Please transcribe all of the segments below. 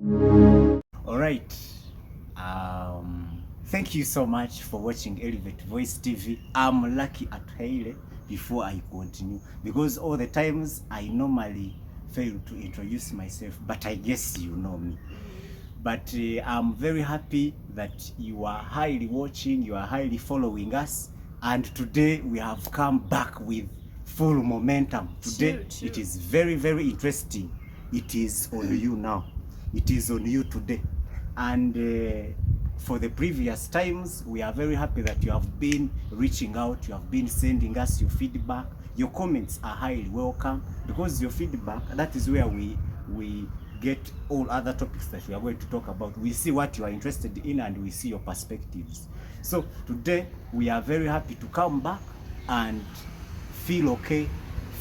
All right. Thank you so much for watching Elevate Voice TV. I'm Lucky and Tinah. Before I continue, because all the times I normally fail to introduce myself, but I guess you know me. But I'm very happy that you are highly watching, you are highly following us, and today we have come back with full momentum. Today it is very, very interesting. It is on you now. It is on you today. And for the previous times, we are very happy that you have been reaching out, you have been sending us your feedback. Your comments are highly welcome, because your feedback, that is where we get all other topics that we are going to talk about. We see what you are interested in and we see your perspectives. So today we are very happy to come back and feel okay,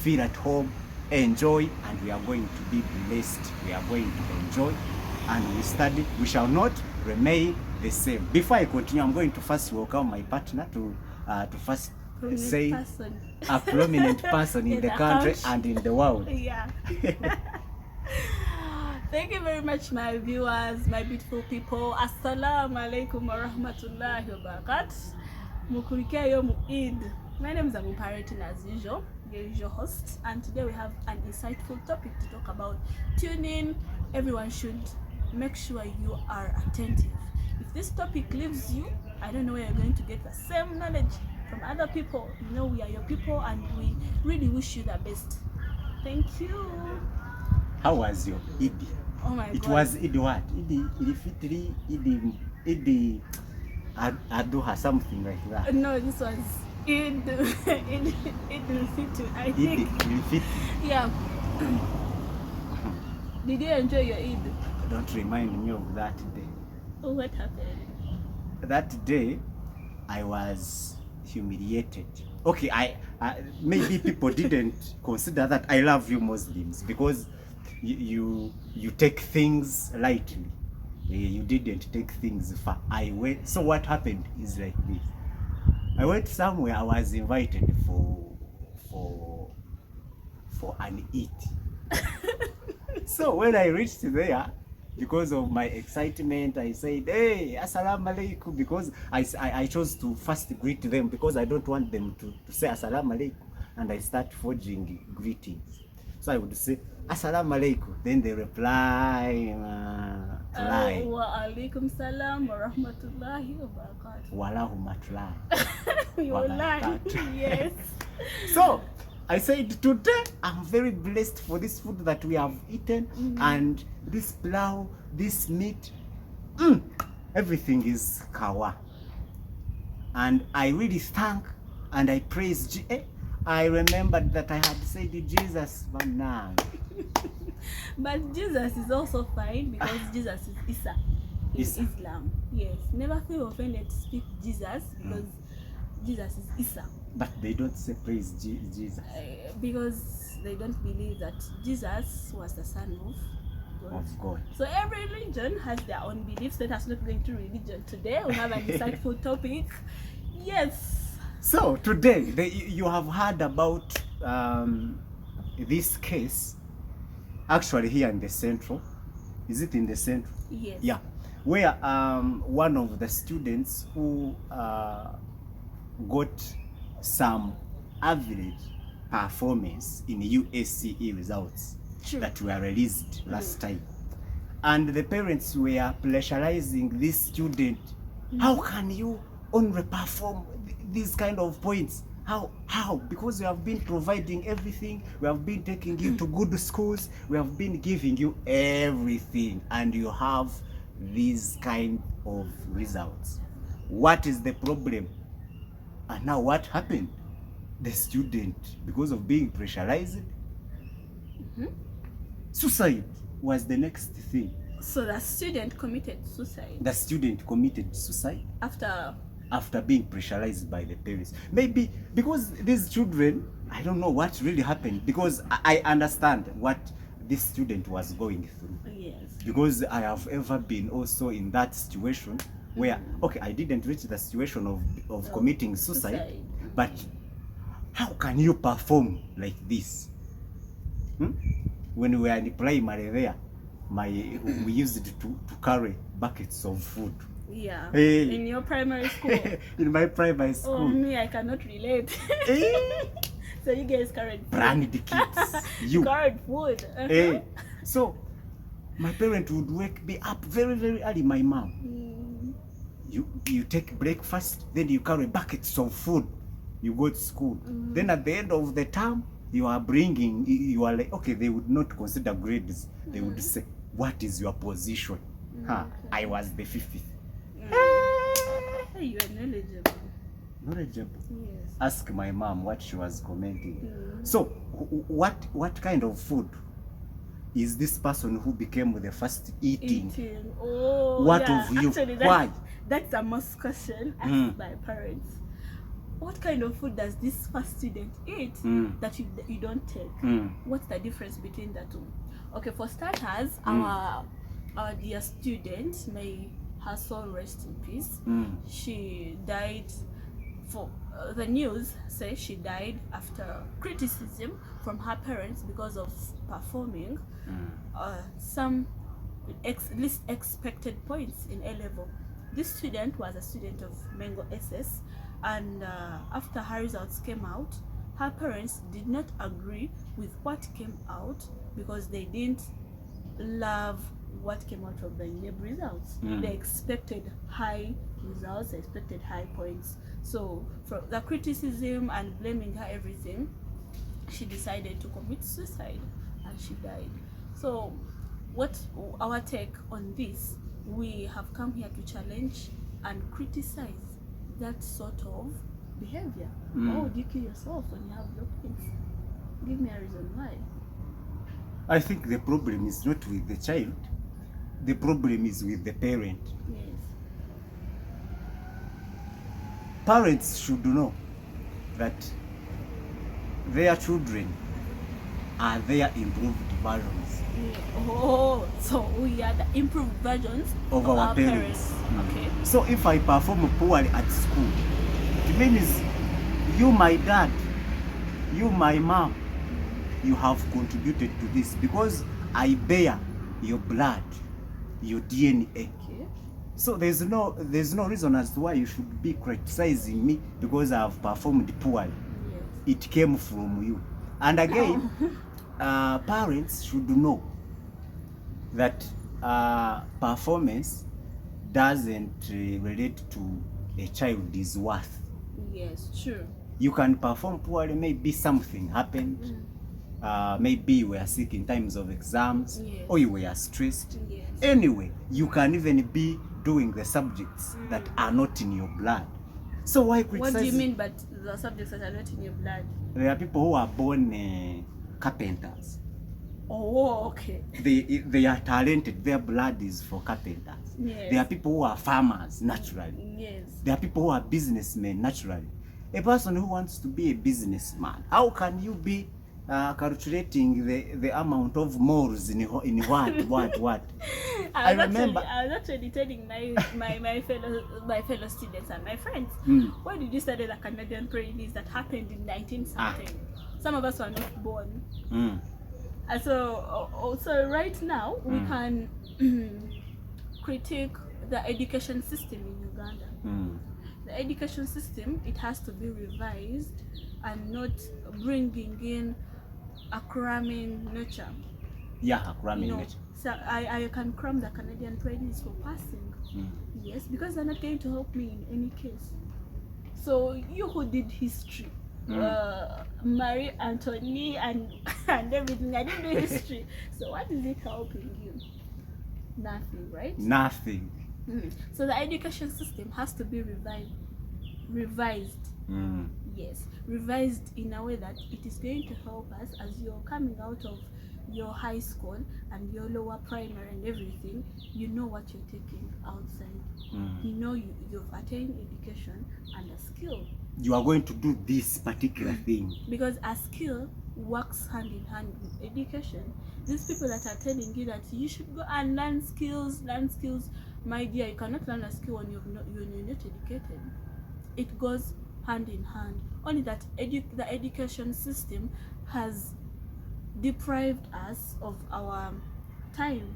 feel at home, enjoy, and we are going to be blessed. We are going to enjoy and we study. We shall not remain the same. Before I continue, I'm going to first welcome my partner to first say person. A prominent person in the country and in the world. Yeah. Thank you very much, my viewers, my beautiful people. Assalamu alaikum wa rahmatullahi wa barakatuh. Mukurikia yomu Eid. My name is Abu Paratin, as usual, your usual host, and today we have an insightful topic to talk about. Tune in. Everyone should make sure you are attentive. If this topic leaves you, I don't know where you're going to get the same knowledge from other people. You know, we are your people and we really wish you the best. Thank you. How was your Eid? Oh my God. It was Eid what? Eid Fitri, Eid Adha, something like that. No, this was Eid Fitri, I think. Eid Fitri. Yeah. Did you enjoy your Eid? Don't remind me of that day. Oh, what happened? That day, I was humiliated. Okay, I maybe people didn't consider that I love you Muslims, because you take things lightly. You didn't take things far. I went. So what happened is like this. I went somewhere. I was invited for an eat. So when I reached there, because of my excitement, I said, "Hey, assalamu alaikum," because I chose to first greet them, because I don't want them to say assalamu alaikum and I start forging greetings. So I would say assalamu alaikum, then they reply wa alaikum salam wa rahmatullahi wa barakatuh. You're lying. Yes. So I said, today I'm very blessed for this food that we have eaten, and this plow, this meat, everything is kawa. And I really thank and I praise. I remembered that I had said Jesus, but Jesus is also fine, because Jesus is Isa in Islam. Yes, never feel offended to speak Jesus, because Jesus is Isa. But they don't say praise Jesus. Because they don't believe that Jesus was the son of God. So every religion has their own beliefs. Let us not go into religion today. We have an insightful topic. Yes. So today, you have heard about this case, actually here in the central. Is it in the central? Yes. Yeah. Where one of the students who got some average performance in USCE results that were released last time, and the parents were pressurizing this student. How can you only perform these kind of points? How? Because we have been providing everything, we have been taking you to good schools, we have been giving you everything, and you have these kind of results. What is the problem? And now what happened? The student, because of being pressurized, suicide was the next thing. So the student committed suicide? The student committed suicide after being pressurized by the parents. Maybe because these children, I don't know what really happened, because I understand what this student was going through. Yes. Because I have ever been also in that situation where, okay, I didn't reach the situation of committing suicide, but how can you perform like this? When we were in primary there, we used to carry buckets of food. Yeah. Hey. In your primary school. In my primary school. Oh, me, I cannot relate. Hey. So you guys carried food. Branded kids. You carried food. Hey. So my parent would wake me up very, very early, my mom. You take breakfast, then you carry buckets of food. You go to school. Then at the end of the term, you are like, okay, they would not consider grades. They would say, what is your position? Okay. I was the 50th. Hey, you are knowledgeable. Knowledgeable. Yes. Ask my mom what she was commenting. So, what kind of food is this person who became the first eating? Oh, what yeah. of you? Actually, why? That's the most question asked by parents. What kind of food does this first student eat that you don't take? What's the difference between the two? Okay, for starters, our dear student, may her soul rest in peace. She died for the news says she died after criticism from her parents because of performing some least expected points in A-level. This student was a student of Mengo SS, and after her results came out, her parents did not agree with what came out because they didn't love what came out of the NEB results. They expected high results, they expected high points. So for the criticism and blaming her everything, she decided to commit suicide and she died. So what our take on this, we have come here to challenge and criticize that sort of behavior. Why would you kill yourself when you have your points? Give me a reason why. I think the problem is not with the child. The problem is with the parent. Yes. Parents should know that their children are their improved versions. Oh, so we are the improved versions of our parents. Okay. So if I perform poorly at school, it means you, my dad, you, my mom, you have contributed to this because I bear your blood, your DNA. Okay. So there's no reason as to why you should be criticizing me because I have performed poorly. Yes. It came from you. And again, parents should know that performance doesn't relate to a child's worth. Yes, true. You can perform poorly, maybe something happened. Maybe you were sick in times of exams, yes, or you were stressed. Yes. Anyway, you can even be doing the subjects that are not in your blood. So why criticize? What do you mean by the subjects that are not in your blood? There are people who are born carpenters. Oh, okay. They are talented. Their blood is for carpenters. Yes. There are people who are farmers naturally. Yes. There are people who are businessmen naturally. A person who wants to be a businessman, how can you be calculating the amount of moles in what? I remember. I was actually telling my fellow students and my friends, why did you study the Canadian prejudice that happened in 19something? Some of us were not born. And so right now we can critique the education system in Uganda. The education system, it has to be revised and not bringing in a cramming nature. Yeah, a cramming nature. So I can cram the Canadian prejudice for passing. Yes, because they're not going to help me in any case. So you who did history, Marie Antoinette and everything, I didn't do history. So what is it helping you? Nothing, right? Nothing. So the education system has to be revised. Yes, revised in a way that it is going to help us as you're coming out of your high school and your lower primary and everything. You know what you're taking outside. You know you've attained education and a skill. You are going to do this particular thing. Because a skill works hand in hand with education. These people that are telling you that you should go and learn skills, my dear, you cannot learn a skill when you're not educated. It goes hand in hand. Only that the education system has deprived us of our time.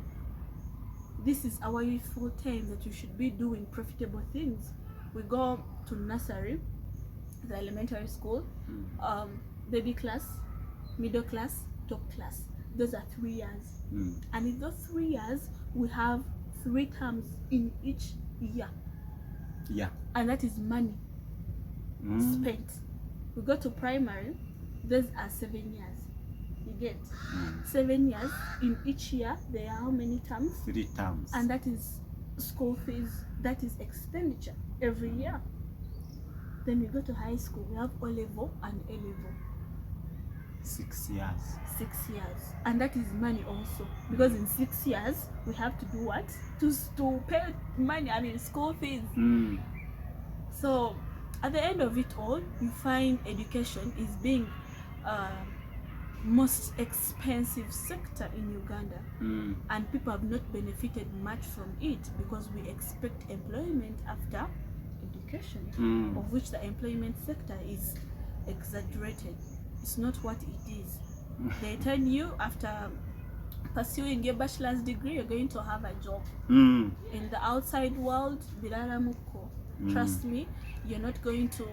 this is our youthful time that you should be doing profitable things. We go to nursery, the elementary school, baby class, middle class, top class. Those are 3 years. And in those 3 years, we have 3 terms in each year. Yeah. And that is money spent. We go to primary, those are 7 years. You get 7 years. In each year, there are how many terms? 3 terms. And that is school fees, that is expenditure every year. Then we go to high school, we have O level and A level. 6 years. 6 years. And that is money also. Because in 6 years, we have to do what? To pay money, I mean school fees. So at the end of it all, you find education is being most expensive sector in Uganda, and people have not benefited much from it because we expect employment after education, of which the employment sector is exaggerated. It's not what it is. They tell you after pursuing your bachelor's degree, you're going to have a job. In the outside world, bilala muko. Trust me, you're not going to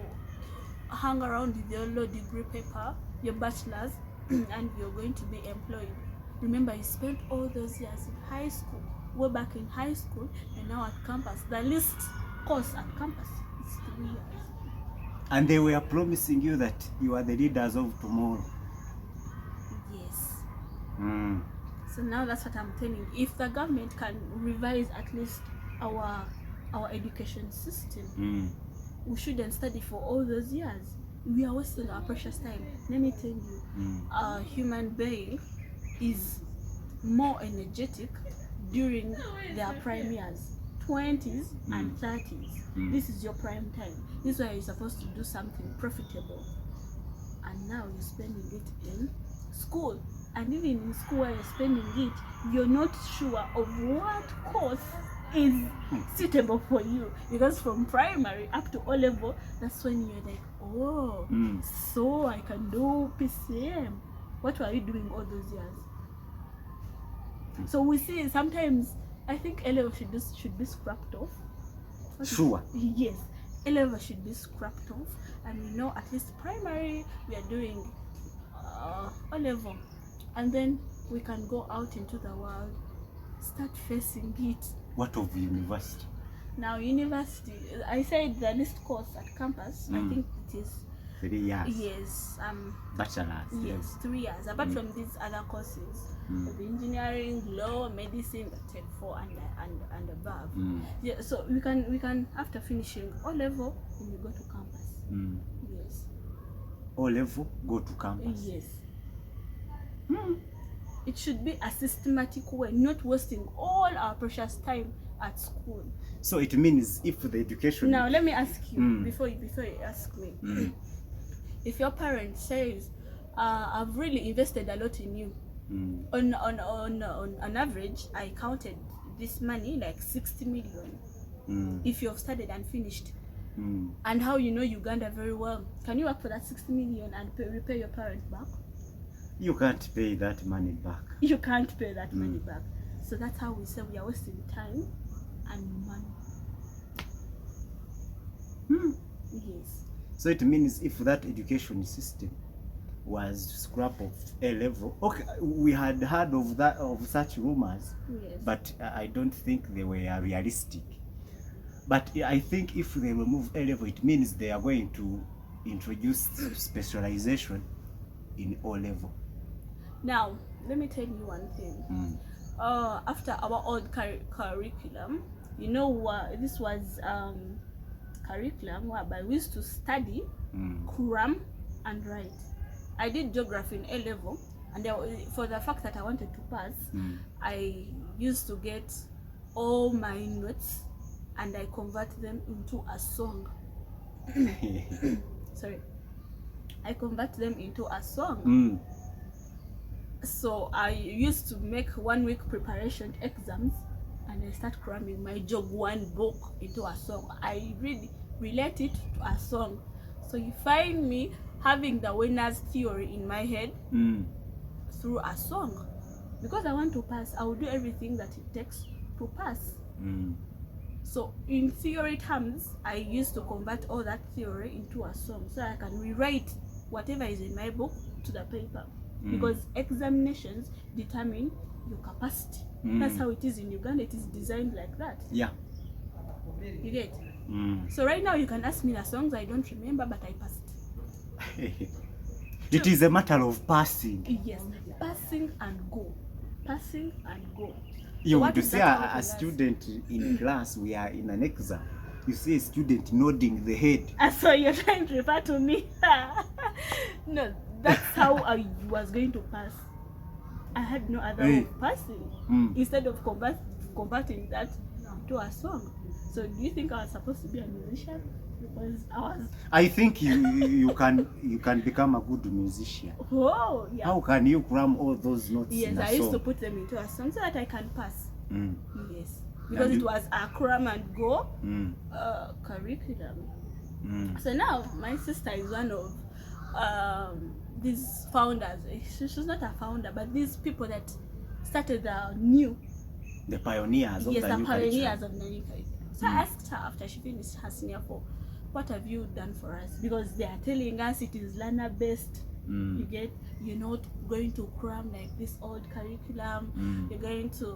hang around with your low degree paper, your bachelor's, and you're going to be employed. Remember, you spent all those years in high school. We're back in high school, and now at campus. The least course at campus is 3 years. And they were promising you that you are the leaders of tomorrow. Yes. So now that's what I'm telling you. If the government can revise at least our education system, we shouldn't study for all those years. We are wasting our precious time. Let me tell you, a human being is more energetic during their prime years, 20s and 30s. This is your prime time. This is why you're supposed to do something profitable. And now you're spending it in school. And even in school where you're spending it, you're not sure of what course is suitable for you. Because from primary up to O level, that's when you're like, oh, so I can do PCM. What were you doing all those years? So we see sometimes, I think A level should be scrapped off. Sure. Yes, A level should be scrapped off, and we know at least primary we are doing O level, and then we can go out into the world, start facing it. What of university? Now university, I said the least course at campus, I think it is 3 years. Yes. Bachelor's. Yes, 3 years. Apart from these other courses, the engineering, law, medicine, take 4 and above. Yeah. So we can after finishing O level, then we go to campus. Yes. O level, go to campus. Yes. It should be a systematic way, not wasting all our precious time at school. So it means if the education. Now let me ask you before you ask me. If your parent says, "I've really invested a lot in you," on average, I counted this money like 60 million. If you have studied and finished, and how you know Uganda very well, can you work for that 60 million and repay your parents back? You can't pay that money back. You can't pay that money back. So that's how we say we are wasting time and money. Yes. So it means if that education system was scrap of A level, okay, we had heard of such rumors, Yes. but I don't think they were realistic. But I think if they remove A level, it means they are going to introduce specialization in O level. Now, let me tell you one thing. After our old curriculum, you know, this was curriculum whereby we used to study, cram, and write. I did geography in A level, and for the fact that I wanted to pass, I used to get all my notes and I convert them into a song. Sorry. I convert them into a song. So I used to make 1 week preparation exams, and I start cramming my Job 1 book into a song. I really relate it to a song. So you find me having the winner's theory in my head through a song. Because I want to pass, I will do everything that it takes to pass. Mm. So in theory terms, I used to convert all that theory into a song so I can rewrite whatever is in my book to the paper. Because examinations determine your capacity. That's how it is in Uganda. It is designed like that. Yeah. You get? So right now you can ask me the songs I don't remember, but I passed. It is a matter of passing. Yes, passing and go. Passing and go. You So would is see that a helping us? student in class, we are in an exam. You see a student nodding the head. So you're trying to refer to me? No, that's how I was going to pass. I had no other way of passing. Instead of converting that to a song. So do you think I was supposed to be a musician? Because I think you can become a good musician. Oh, yeah. How can you cram all those notes in a I song? used to put them into a song so that I can pass. Yes. Because And it was a cram and go curriculum. So now my sister is one of these founders. She's not a founder, but these people that started the pioneers of the new pioneers of the new curriculum. So I asked her after she finished her senior 4, what have you done for us? Because they are telling us it is learner based. You get, you're not going to cram like this old curriculum. You're going to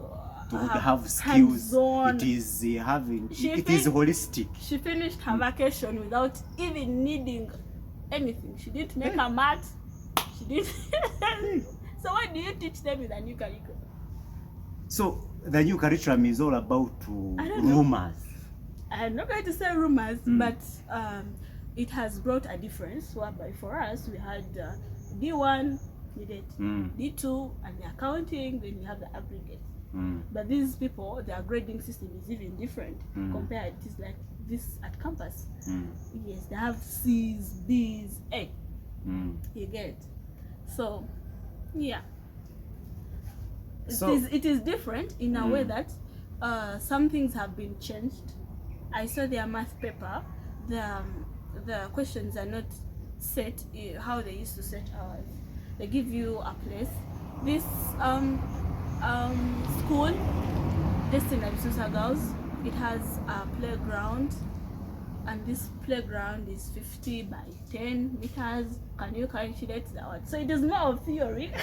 have skills. Hands-on. It is holistic. She finished her vacation without even needing anything. She didn't make a mat. She didn't. So what do you teach them with a new curriculum? So the new curriculum is all about rumors. I'm not going to say rumors, but it has brought a difference. Whereby for us, we had D1, we did D2, and the accounting, then we have the aggregate. But these people, their grading system is even different compared. It is like this at campus. Yes, they have C's, B's, A. You get? So, yeah. It is different in a way that some things have been changed. I saw their math paper. The questions are not set how they used to set ours. They give you a place. This school, Destined Abisusa Girls, it has a playground, and this playground is 50 by 10 meters. Can you calculate that? So it is more of theory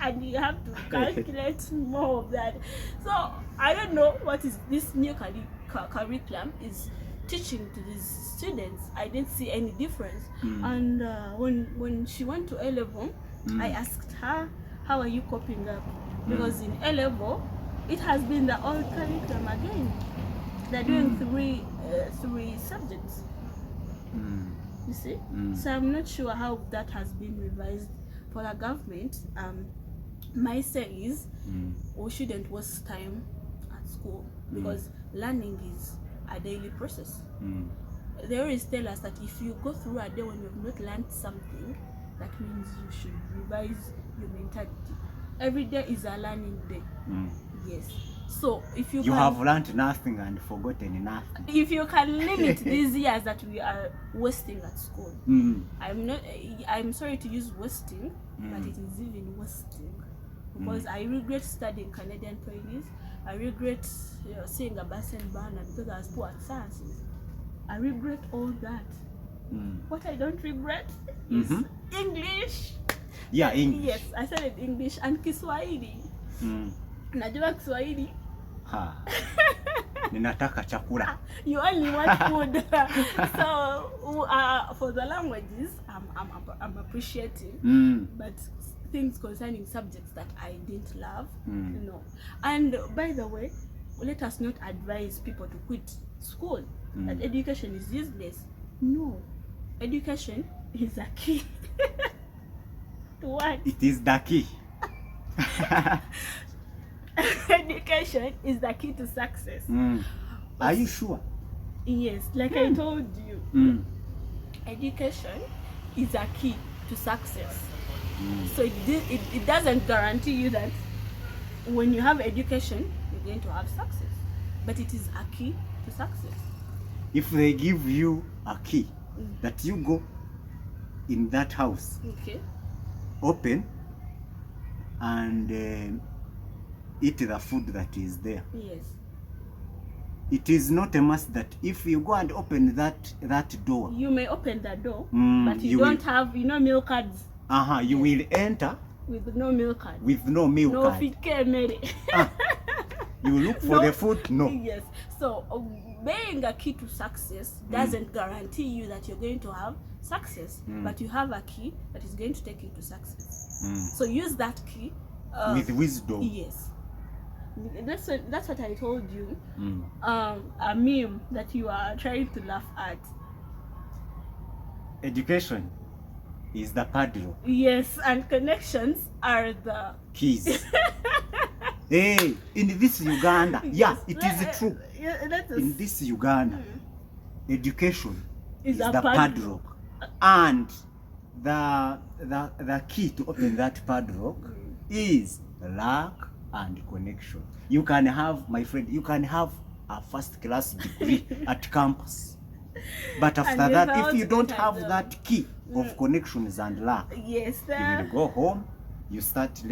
and you have to calculate more of that. So I don't know what is this new curriculum is teaching to these students. I didn't see any difference. And when she went to A-level, I asked her, how are you coping up? Because in A-level, it has been the old curriculum again. They're doing three subjects. You see? So I'm not sure how that has been revised for the government. My say is we shouldn't waste time at school because learning is a daily process. They always tell us that if you go through a day when you've not learned something, that means you should revise your mentality. Every day is a learning day. Yes. So if you have learned nothing and forgotten nothing. If you can limit these years that we are wasting at school, I'm sorry to use wasting, but it is even wasting. Because I regret studying Canadian Chinese. I regret seeing a Basen banner because I was poor at sciences. I regret all that. What I don't regret is English. Yeah, English. Yes, I studied English and Kiswahili. Najua Kiswahili. Ninataka chakula. You only want food. So for the languages, I'm appreciating. But things concerning subjects that I didn't love, no. And by the way, let us not advise people to quit school. That education is useless. No, education is a key. To what? It is the key. Education is the key to success. Are you sure? Yes, like I told you, education is a key to success. So it doesn't guarantee you that when you have education, you're going to have success. But it is a key to success. If they give you a key that you go in that house, open and eat the food that is there. Yes. it is not a must that if you go and open that door, you may open the door, but you don't have, meal cards. You will enter with no meal card. With no meal no card. You look for the food? No. Yes. So being a key to success doesn't guarantee you that you're going to have success, but you have a key that is going to take you to success. So use that key with wisdom. Yes. That's what I told you. A meme that you are trying to laugh at. Education is the padlock. Yes, and connections are the keys. Hey, in this Uganda, yes, it is true. In this Uganda, education is the padlock, and the key to open that padlock is luck and connection. You can have, my friend, you can have a first-class degree at campus, but after that, if you don't have that key of connections and luck, yes, you will go home, you start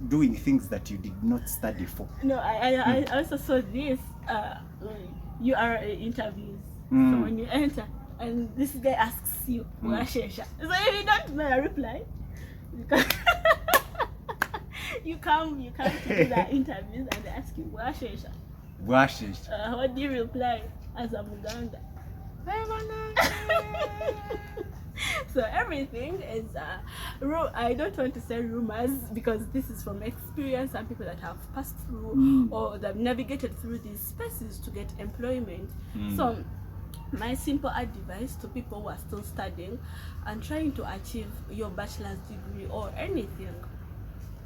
doing things that you did not study for. No, I also saw this. You are interviews. So when you enter, and this guy asks you, Washesha. So if you don't know a reply, you come to do the interviews and they ask you, Washesha. Washesha. What do you reply as a Uganda? So everything is I don't want to say rumors, because this is from experience and people that have passed through or that navigated through these spaces to get employment. So my simple advice to people who are still studying and trying to achieve your bachelor's degree or anything: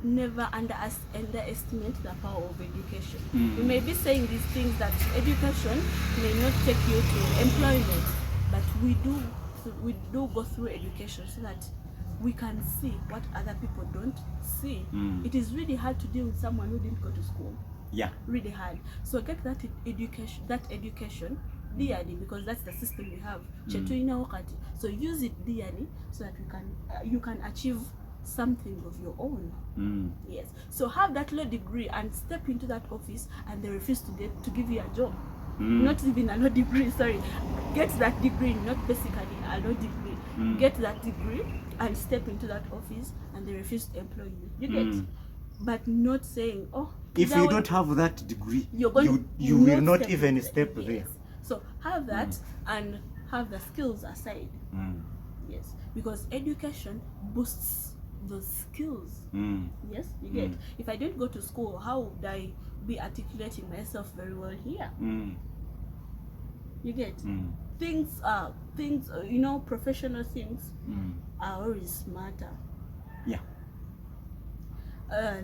never underestimate the power of education. You may be saying these things that education may not take you to employment, but we do go through education so that we can see what other people don't see. It is really hard to deal with someone who didn't go to school. Yeah, really hard. So get that education dearly, because that's the system we have. So use it dearly so that you can achieve something of your own. Yes. So have that law degree and step into that office and they refuse to give you a job. Not even a law degree, sorry. Get that degree, not basically a law degree. Get that degree and step into that office and they refuse to employ you. You get? But not saying, if you don't have that degree, you will not even step there. So have that and have the skills aside. Yes. Because education boosts those skills. Yes, you get. If I didn't go to school, how would I be articulating myself very well here? You get. Things, professional things are always smarter. Yeah.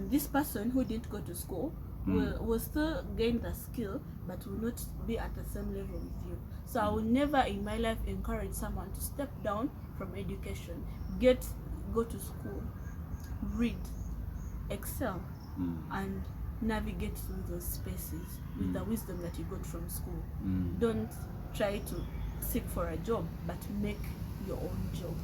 This person who didn't go to school will still gain the skill, but will not be at the same level with you. So I will never in my life encourage someone to step down from education. Go to school, read, excel, and navigate through those spaces with the wisdom that you got from school. Don't try to seek for a job, but make your own job.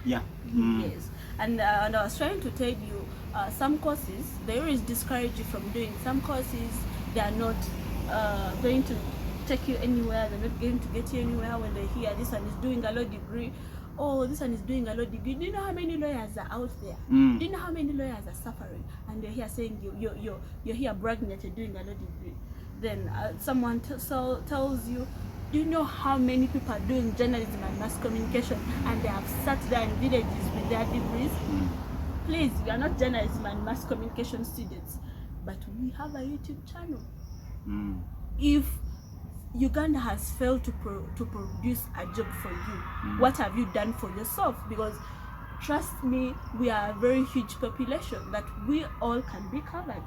Yeah. Yes. And I was trying to tell you, some courses, they always discourage you from doing some courses. They are not going to take you anywhere. They're not going to get you anywhere. When they hear this one is doing a law degree, this one is doing a law degree. Do you know how many lawyers are out there? Do you know how many lawyers are suffering? And they're here saying you're here bragging that you're doing a law degree. Then someone tells you, do you know how many people are doing journalism and mass communication and they have sat there in villages with their degrees? Please, we are not journalism and mass communication students, but we have a YouTube channel. If Uganda has failed to produce a job for you, what have you done for yourself? Because trust me, we are a very huge population that we all can be covered.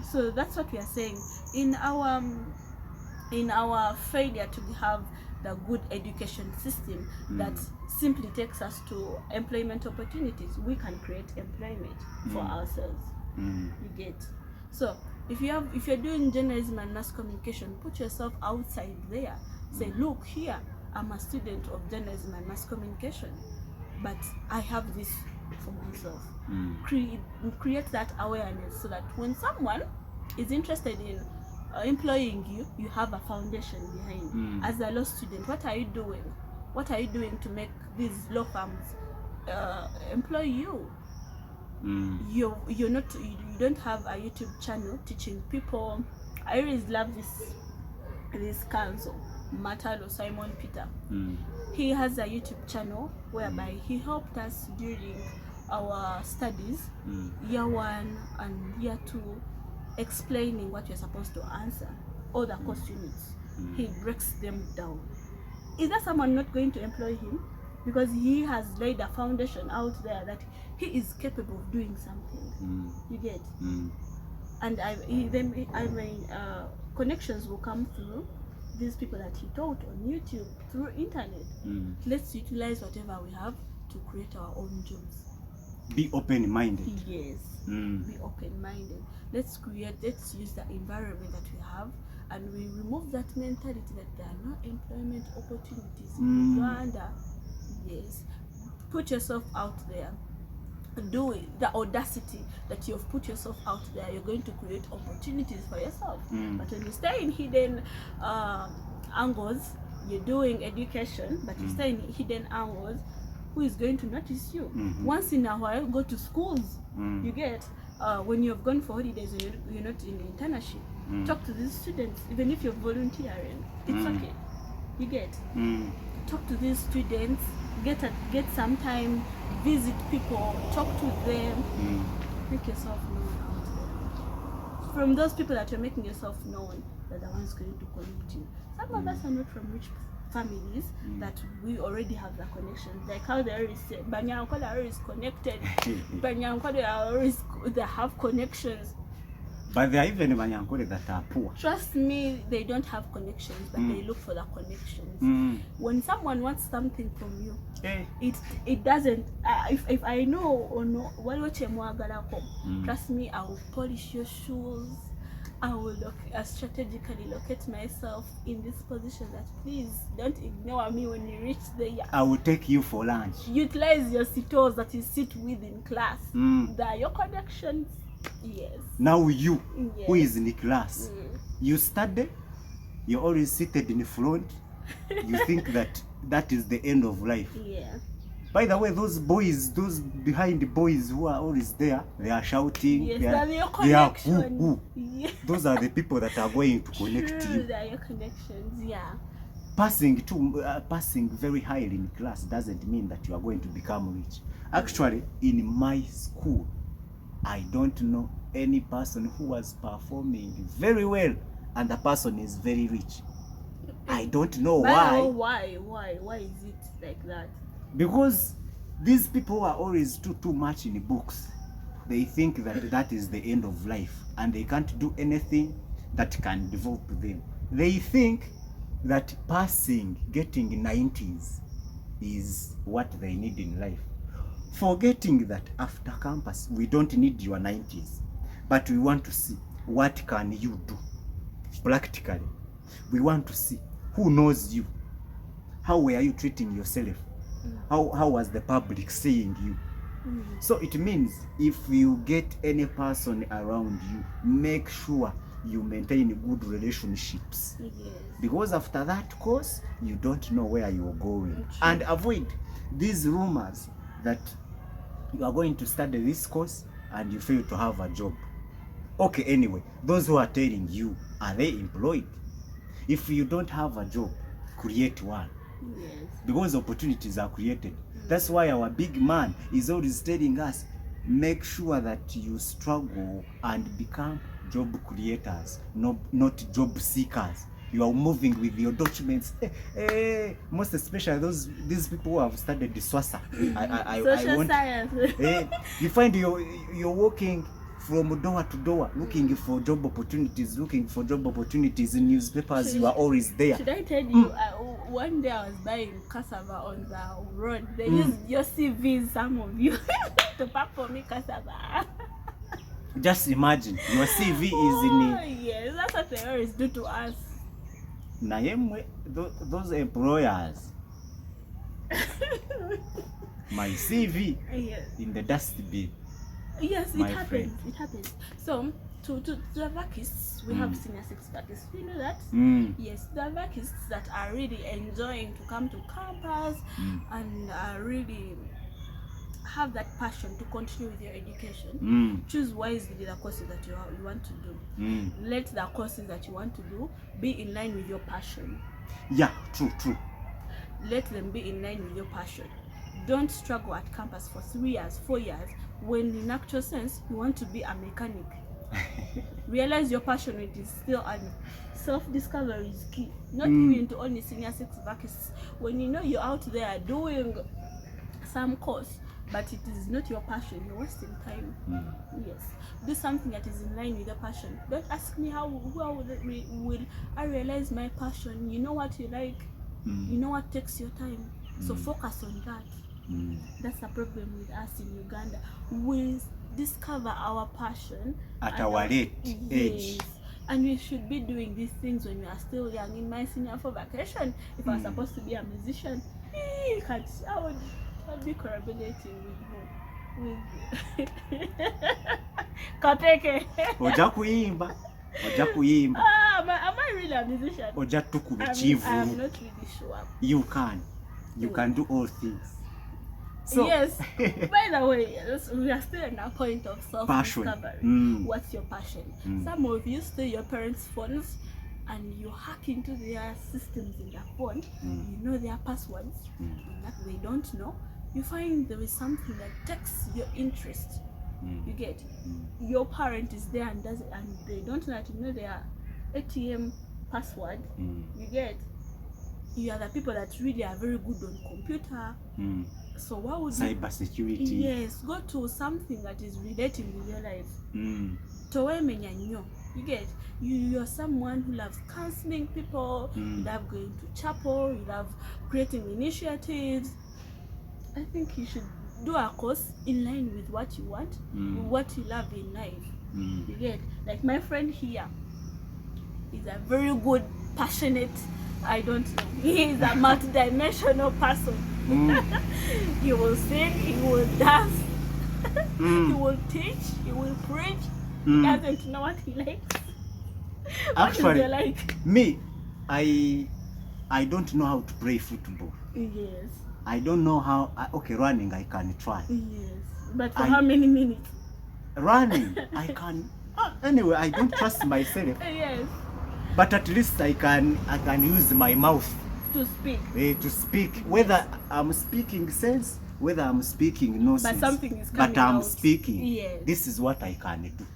So that's what we are saying. In our failure to have the good education system that simply takes us to employment opportunities, we can create employment for ourselves. You get? So if you're doing journalism and mass communication, put yourself outside there. Say, look here, I'm a student of journalism and mass communication, but I have this for myself. Create that awareness so that when someone is interested in employing you, you have a foundation behind. As a law student, what are you doing? What are you doing to make these law firms employ you? You don't have a YouTube channel teaching people. I always love this counsel, Matalo Simon Peter. He has a YouTube channel whereby he helped us during our studies, year 1 and year 2, explaining what you're supposed to answer, all the course units. He breaks them down. Is there someone not going to employ him? Because he has laid a foundation out there that he is capable of doing something. You get? And connections will come through these people that he taught on YouTube, through internet. Let's utilize whatever we have to create our own jobs. Be open-minded. Yes. Be open-minded. Let's use the environment that we have, and we remove that mentality that there are no employment opportunities in Uganda. Yes. Put yourself out there. Do it. The audacity that you've put yourself out there, you're going to create opportunities for yourself. But when you stay in hidden angles, you're doing education, but you stay in hidden angles, who is going to notice you? Once in a while, go to schools. You get, when you've gone for holidays and you're not in internship, talk to these students. Even if you're volunteering, it's okay. You get, talk to these students, get some time, visit people, talk to them, make yourself known out there. From those people that you're making yourself known, they're the ones going to connect you. Some of us are not from rich families that we already have the connections, like how they always say Banyankole are always connected. Banyankole are always, they have connections, but there are even Banyankole that are poor. Trust me, they don't have connections, but they look for the connections. When someone wants something from you, it doesn't, if I know or no, trust me, I will polish your shoes. I will strategically locate myself in this position that please don't ignore me when you reach there. I will take you for lunch. Utilize your sitos that you sit with in class. They are your connections. Yes. Now you, who is in the class, you study, you're always seated in the front, you think that is the end of life. Yeah. By the way, those boys, those behind the boys who are always there, they are shouting. Yes, they are who. Yeah. Those are the people that are going to connect you. They are your connections, yeah. Passing very highly in class doesn't mean that you are going to become rich. Actually, in my school, I don't know any person who was performing very well and the person is very rich. I don't know why. Why is it like that? Because these people are always too much in the books. They think that is the end of life and they can't do anything that can develop them. They think that passing, getting 90s is what they need in life. Forgetting that after campus, we don't need your 90s, but we want to see what can you do practically. We want to see who knows you. How were you treating yourself? How was the public seeing you? So it means if you get any person around you, make sure you maintain good relationships. Yes. Because after that course, you don't know where you're going. And avoid these rumors that you are going to study this course and you fail to have a job. Okay, anyway, those who are telling you, are they employed? If you don't have a job, create one. Yes. Because opportunities are created. That's why our big man is always telling us, make sure that you struggle and become job creators, not job seekers. You are moving with your documents. Most especially these people who have studied the SWASA. Social science. You find you're walking from door to door, looking for job opportunities, in newspapers. You are always there. Should I tell you, one day I was buying cassava on the road. They used your CVs, some of you, to pack for me cassava. Just imagine, your CV is in... Yes, that's what they always do to us. Those employers, my CV in the dustbin. Yes, it happens. So to the vacists, we have senior six vacists. You know that? Yes, the vacists that are really enjoying to come to campus and are really have that passion to continue with your education. Choose wisely the courses that you want to do. Let the courses that you want to do be in line with your passion. Yeah, true. Let them be in line with your passion. Don't struggle at campus for 3 years, 4 years, when in actual sense you want to be a mechanic. Realize your passion it is still, and self-discovery is key. Not even to only senior six vacists. When you know you're out there doing some course, but it is not your passion, you're wasting time. Yes, do something that is in line with your passion. Don't ask me how will I realize my passion. You know what you like, you know what takes your time, so focus on that. That's the problem with us in Uganda. We discover our passion at our late age. And we should be doing these things when we are still young. In my senior for vacation, if I was supposed to be a musician, I'd be corroborating with Kateke. Oja kuyimba. Am I really a musician? Oja tukuba chivu. I'm not really sure. You can do all things. So, yes. By the way, we are still in a point of self-discovery. What's your passion? Some of you steal your parents' phones and you hack into their systems in their phone. You know their passwords that they don't know. You find there is something that takes your interest. You get your parent is there and does it, and they don't know that you know their ATM password. You get you are the people that really are very good on computer. So what would cyber security? Yes, go to something that is relating with your life. You get you're someone who loves counseling people, you love going to chapel, you love creating initiatives. I think you should do a course in line with what you want, with what you love in life. You get like my friend here is a very good, passionate, I don't know, he is a multi-dimensional person. He will sing, he will dance, he will teach, he will preach. He doesn't know what he likes. Actually, what like? Me, I don't know how to play football. Yes. I don't know how. Okay, running I can try. Yes, but for how many minutes? Running I can. Anyway, I don't trust myself. Yes. But at least I can use my mouth to speak. To speak, whether I'm speaking sense, whether I'm speaking no sense. But something is coming But I'm out. speaking. Yes. This is what I can do.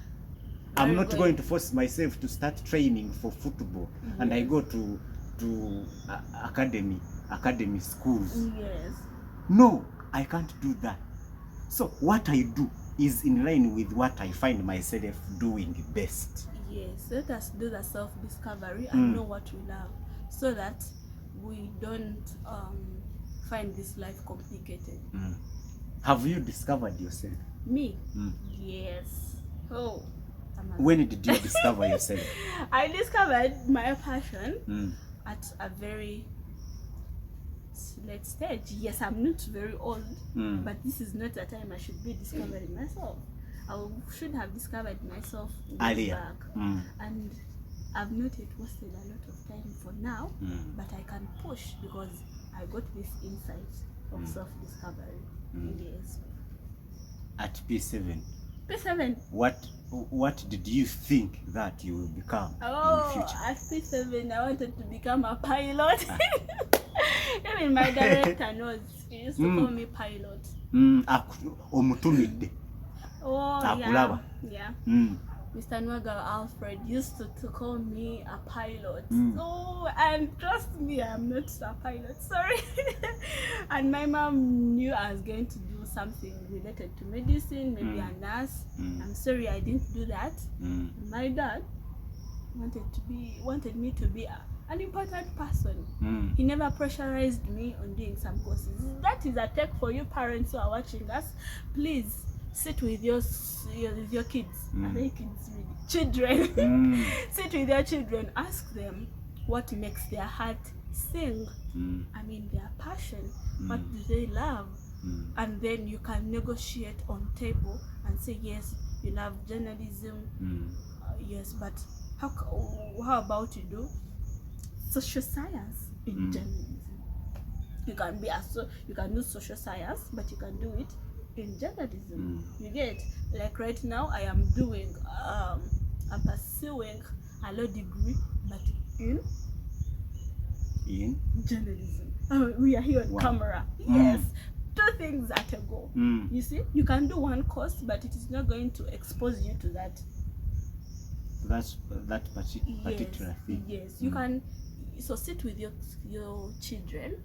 I'm not going to force myself to start training for football, and I go to academy schools. Yes. No, I can't do that. So what I do is in line with what I find myself doing best. Yes, let us do the self-discovery and know what we love, so that we don't find this life complicated. Have you discovered yourself? Me? Yes. Oh. When did you discover yourself? I discovered my passion at a very late stage. Yes, I'm not very old, but this is not the time I should be discovering myself. I should have discovered myself earlier. Back. And I've not yet wasted a lot of time for now, but I can push because I got this insight of self-discovery. Yes. At P7. P7. What did you think that you will become in the future? At P7 I wanted to become a pilot. Even my director knows. He used to call me pilot. Yeah. Mr. Nwaga Alfred used to call me a pilot. Oh, and trust me, I'm not a pilot, sorry. And my mom knew I was going to do something related to medicine, maybe a nurse. I'm sorry I didn't do that. My dad wanted me to be an important person. He never pressurized me on doing some courses. That is a tech for you parents who are watching us. Please sit with your kids. I think kids really. Children. Sit with your children. Ask them what makes their heart sing. I mean their passion. What do they love? And then you can negotiate on table and say, yes, you love journalism, Yes, but how about you do social science in journalism? You can be you can do social science, but you can do it in journalism. You get, like right now I am doing I'm pursuing a law degree, but in journalism. We are here on camera. Yes. Two things at a go. You see, you can do one course, but it is not going to expose you to that particular thing. Yes, you can. So sit with your children,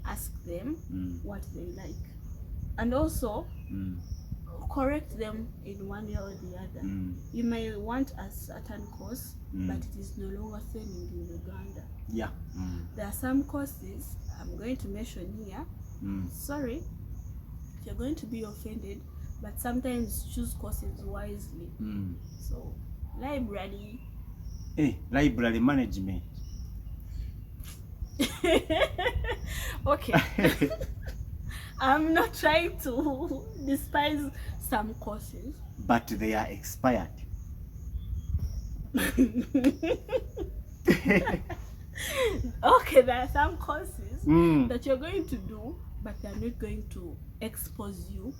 ask them what they like, and also correct them in one way or the other. You may want a certain course, but it is no longer selling in Uganda. Yeah. There are some courses I'm going to mention here. Sorry if you're going to be offended, but sometimes choose courses wisely. So library management. Okay. I'm not trying to despise some courses, but they are expired. Okay, there are some courses that you're going to do, but they're not going to expose you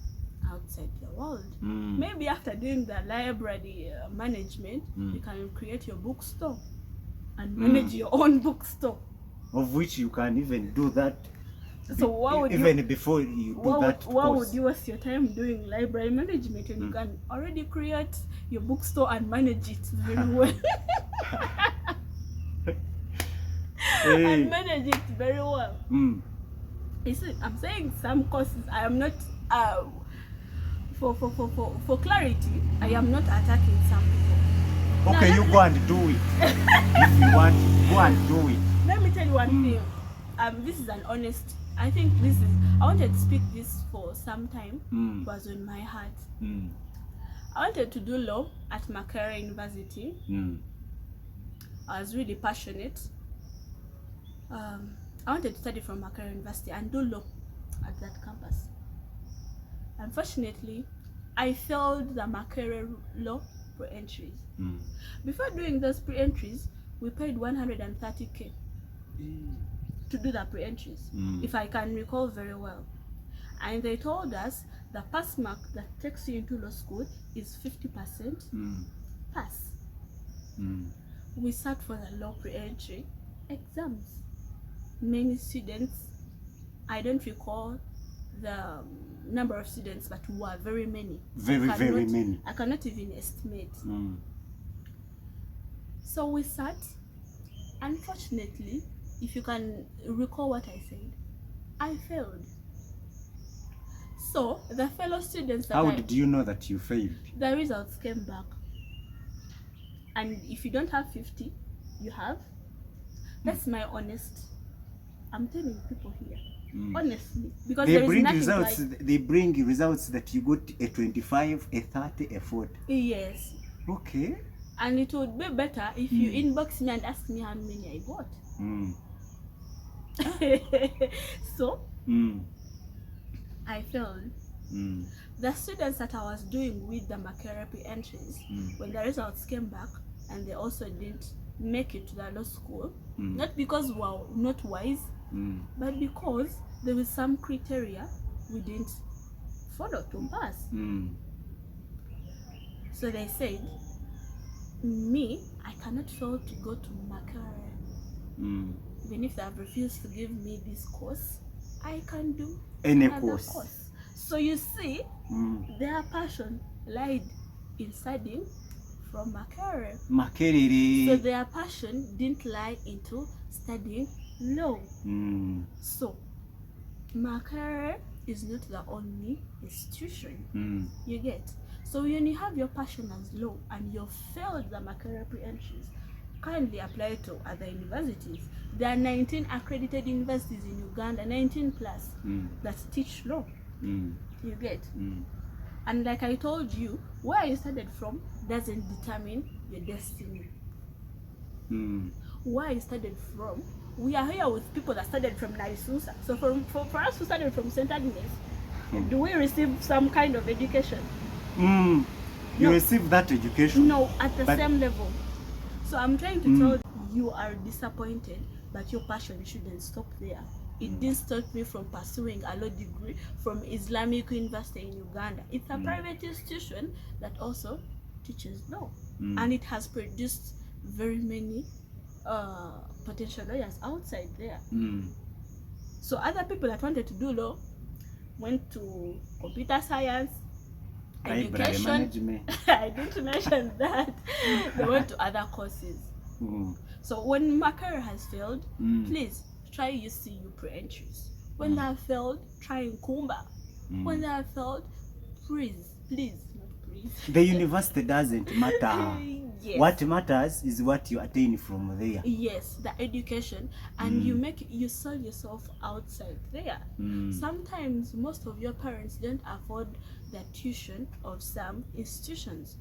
outside the world. Maybe after doing the library management, you can create your bookstore and manage your own bookstore, of which you can even do that. So what would even before you do that what course, would you waste your time doing library management when you can already create your bookstore and manage it very well? And manage it very well. You see, I'm saying some courses I am not for clarity, I am not attacking some people. Okay, you go and do it. If you want, go and do it. Let me tell you one thing. This is an honest. I think this is. I wanted to speak this for some time. It was on my heart. I wanted to do law at Makerere University. I was really passionate. I wanted to study from Makerere University and do law at that campus. Unfortunately, I failed the Makerere law pre-entries. Before doing those pre-entries, we paid 130k to do the pre-entries, if I can recall very well. And they told us the pass mark that takes you into law school is 50% pass. We sat for the law pre-entry exams. Many students, I don't recall the number of students, but were very many. Very many. I cannot even estimate. So we sat. Unfortunately, if you can recall what I said, I failed. So the fellow students that How did you know that you failed? The results came back. And if you don't have 50, you have. That's my honest. I'm telling people here. Honestly. Because they there is bring nothing results like... They bring results that you got a 25, a 30, a 40. Yes. Okay. And it would be better if you inbox me and ask me how many I got. So I failed. The students that I was doing with the Makerere entries, when the results came back and they also didn't make it to the law school, not because we were not wise, but because there was some criteria we didn't follow to pass. So they said, me, I cannot fail to go to Makerere. Even if they have refused to give me this course, I can do any course. So you see, their passion lied in studying from Makerere. So their passion didn't lie into studying law. So Makerere is not the only institution. You get? So when you have your passion as law and you failed the Makerere entries, kindly apply to other universities. There are 19 accredited universities in Uganda, 19 plus, that teach law. You get? And like I told you, where you started from doesn't determine your destiny. Where you started from, we are here with people that started from Naisusa. So for us who started from St. Agnes, do we receive some kind of education? You No. receive that education. No, at the But- same level. So I'm trying to tell you are disappointed, but your passion shouldn't stop there. It didn't stop me from pursuing a law degree from Islamic University in Uganda. It's a private institution that also teaches law, and it has produced very many potential lawyers outside there. So other people that wanted to do law went to computer science, Library education. management. I didn't mention that. They went to other courses. So when my career has failed, please try UCU pre-entries. When they have failed, try Nkumba. When they have failed, please, not please. The university doesn't matter. Yes. What matters is what you attain from there. Yes, the education, and you sell yourself outside there. Sometimes most of your parents don't afford the tuition of some institutions.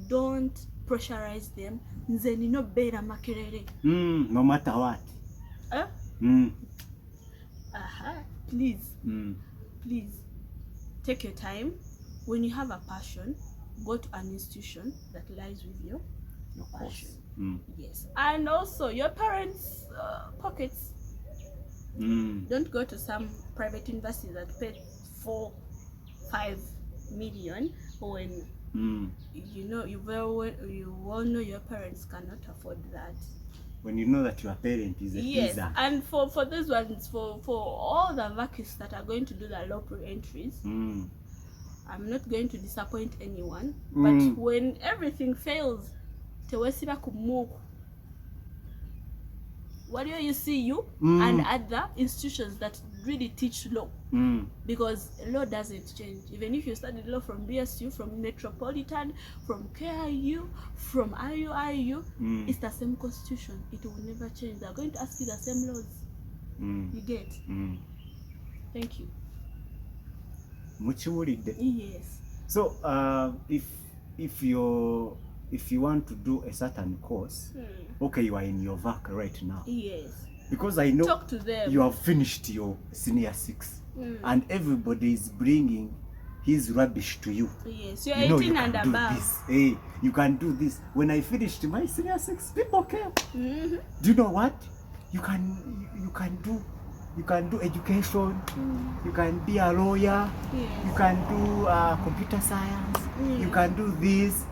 Don't pressurize them. Nze nino beera makerere. No matter what. Please, please take your time. When you have a passion, go to an institution that lies with your passion. Yes, and also your parents' pockets. Don't go to some private university that pay 4-5 million when you all know your parents cannot afford that. When you know that your parent is a Yes, and for those ones, for all the vacancies that are going to do the law pre-entries, I'm not going to disappoint anyone, but when everything fails, tewesiba kumuku. What do you see you and other institutions that really teach law? Because law doesn't change. Even if you study law from BSU, from Metropolitan, from KIU, from IUIU, it's the same constitution. It will never change. They're going to ask you the same laws. You get? Thank you. Muchiwulidde. Yes. So if you want to do a certain course, okay, you are in your work right now. Yes. Because I know Talk to them. you have finished your senior 6 and everybody is bringing his rubbish to you. Yes, you're You know, 18 you and can do above. this. Hey, you can do this. When I finished my senior 6, people came. Do you know what? You can do education. You can be a lawyer. Yes. You can do computer science. You can do this.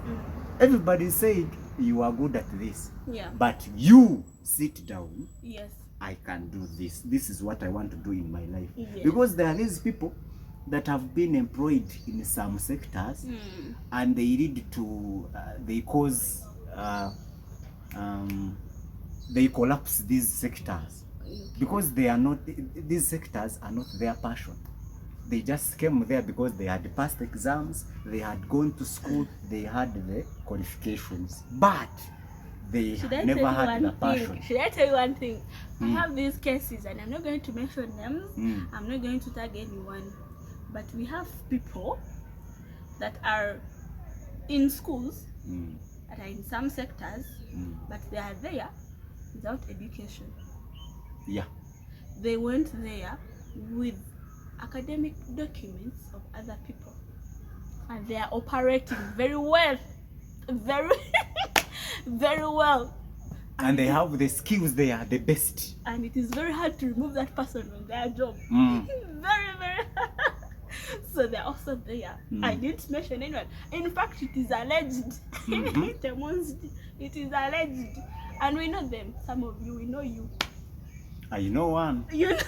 Everybody said you are good at this. Yeah. But you sit down. Yes. I can do this. This is what I want to do in my life. Yes. Because there are these people that have been employed in some sectors and they lead to, they cause, they collapse these sectors because they are not, these sectors are not their passion. They just came there because they had passed exams, they had gone to school, they had the qualifications, but they never had the passion. Should I tell you one thing? I have these cases and I'm not going to mention names. I'm not going to tag anyone. But we have people that are in schools, that are in some sectors, but they are there without education. Yeah. They went there with academic documents of other people. And they are operating very well. Very, very well. And they have the skills, they are the best. And it is very hard to remove that person from their job. Very, very hard. So they're also there. I didn't mention anyone. In fact, it is alleged. It is alleged. And we know them. Some of you, we know you. I know one. You know?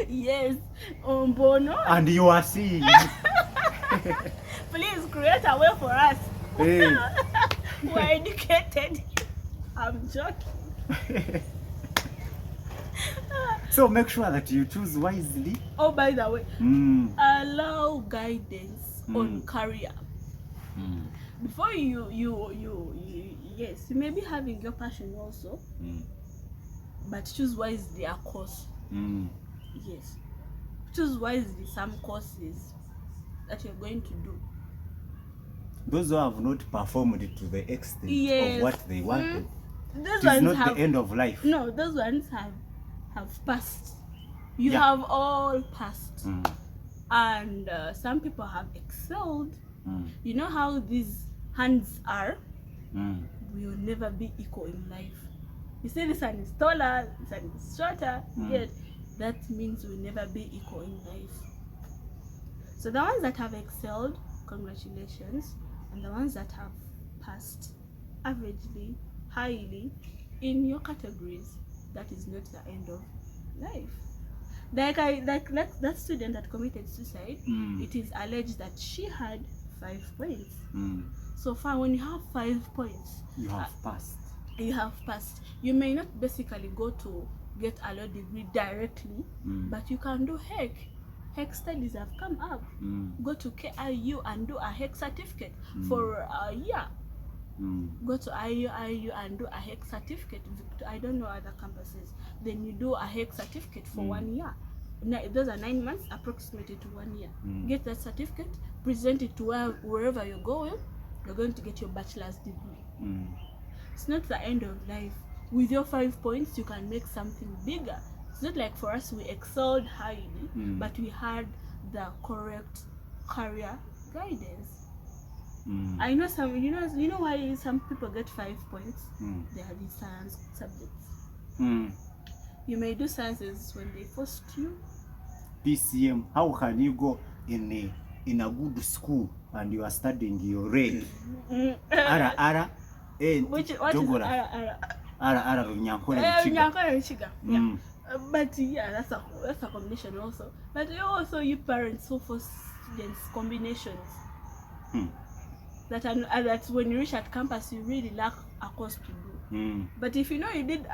Yes. Bono. And you are seeing. Please create a way for us. Hey. We're educated. I'm joking. So make sure that you choose wisely. Oh, by the way, allow guidance on career. Before you yes, you may be having your passion also, but choose wisely a course. Yes, choose wisely some courses that you're going to do. Those who have not performed to the extent of what they wanted, those it is ones not the end of life. No, those ones have passed. You have all passed. And some people have excelled You know how these hands are? Mm. We will never be equal in life. You see, this one is taller, this one is shorter. Yet that means we'll never be equal in life. So the ones that have excelled, congratulations, and the ones that have passed averagely, highly in your categories, that is not the end of life. Like that student that committed suicide, it is alleged that she had 5 points. So far, when you have 5 points, You have passed. You have passed. You may not basically go to get a law degree directly, but you can do HEC. HEC studies have come up. Go to KIU and do a HEC certificate for a year. Go to IU and do a HEC certificate. I don't know other campuses. Then you do a HEC certificate for 1 year. Those are 9 months, approximately to 1 year. Get that certificate, present it to wherever you're going to get your bachelor's degree. It's not the end of life. With your 5 points, you can make something bigger. It's not like for us we excelled highly, but we had the correct career guidance. I know some, you know why some people get 5 points? They are in science subjects. You may do sciences when they forced you. PCM, how can you go in a good school and you are studying your red? Ara. What is ara? Ara Runyankore Ruchiga. Yeah. But yeah, that's a combination also. But you parents who force students combinations. That when you reach at campus you really lack a course to do. But if you know you did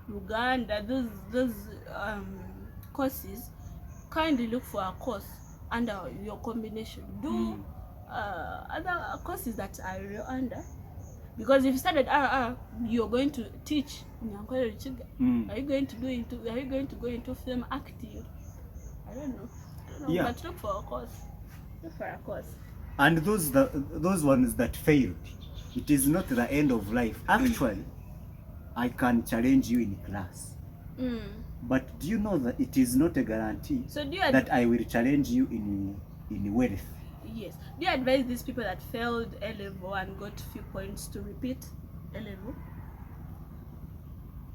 Uganda, those courses, kindly look for a course under your combination. Do other courses that are under. Because if you started you're going to teach. Are you going to go into film acting? I don't know. Yeah. But look for a course. And those ones that failed, it is not the end of life. Actually, I can challenge you in class. But do you know that it is not a guarantee that I will challenge you in wealth? Yes. Do you advise these people that failed A-level and got few points to repeat A-level?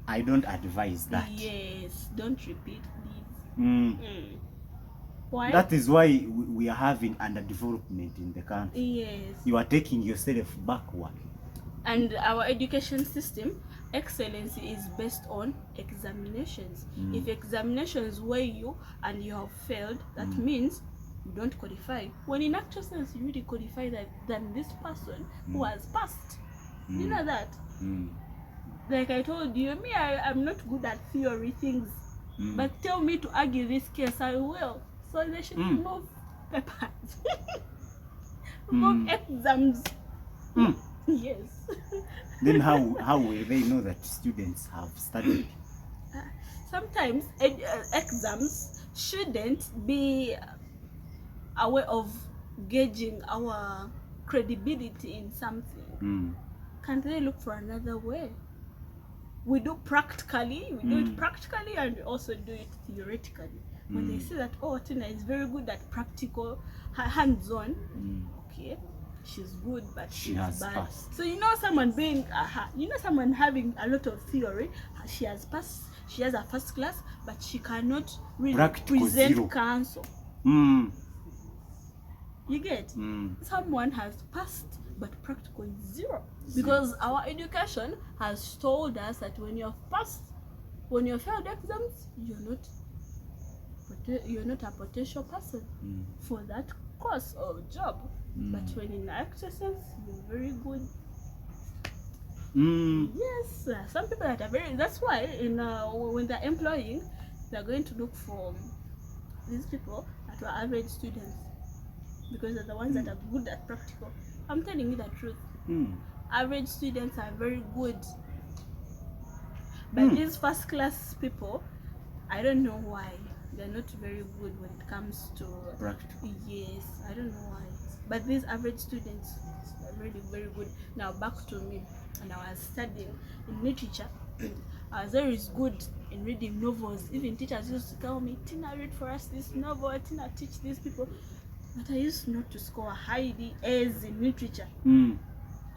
I don't advise that. Yes. Don't repeat, please. Why? That is why we are having underdevelopment in the country. Yes. You are taking yourself backward. And our education system, excellence is based on examinations. If examinations weigh you and you have failed, that means you don't qualify. When in actual sense you really qualify than this person who has passed. You know that? Like I told you, I'm not good at theory things. But tell me to argue this case, I will. So they should remove papers. Remove exams. Yes. Then how will they know that students have studied? Sometimes exams shouldn't be a way of gauging our credibility in something. Can't they look for another way? We do it practically and we also do it theoretically. When they say that, oh, Tinah is very good at practical, hands-on, okay, she's good, but she has bad. passed. So someone someone having a lot of theory, she has passed, she has a first class, but she cannot really present counsel. You get? Someone has passed, but practical is zero. Because our education has told us that when you've passed, when you failed exams, you're not a potential person for that course or job. But when in actual sense, you're very good. Yes, some people that are very. That's why when they're employing, they're going to look for these people that were average students, because they're the ones that are good at practical. I'm telling you the truth. Average students are very good, but these first class people, I don't know why they're not very good when it comes to practical. Yes, I don't know why. But these average students are really very good. Now back to me, and I was studying in literature. I was always good in reading novels. Even teachers used to tell me, Tinah, read for us this novel. Tinah, teach these people. but I used not to score highly A's in literature.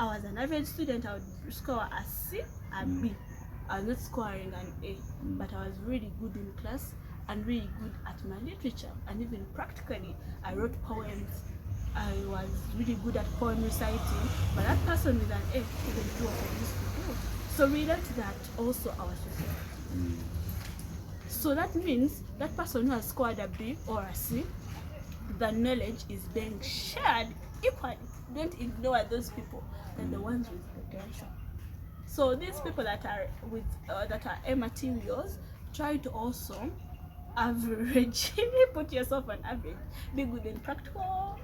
I was an average student. I would score a C, a B. I was not scoring an A, but I was really good in class and really good at my literature, and even practically I wrote poems. I was really good at poem reciting, but that person with an A couldn't do what I used to do. So relate that also our society. So that means that person who has scored a B or a C, the knowledge is being shared equally. Don't ignore those people. They're the ones with potential. So these people that are with that are A materials, try to also average. Put yourself on average. Be good in practical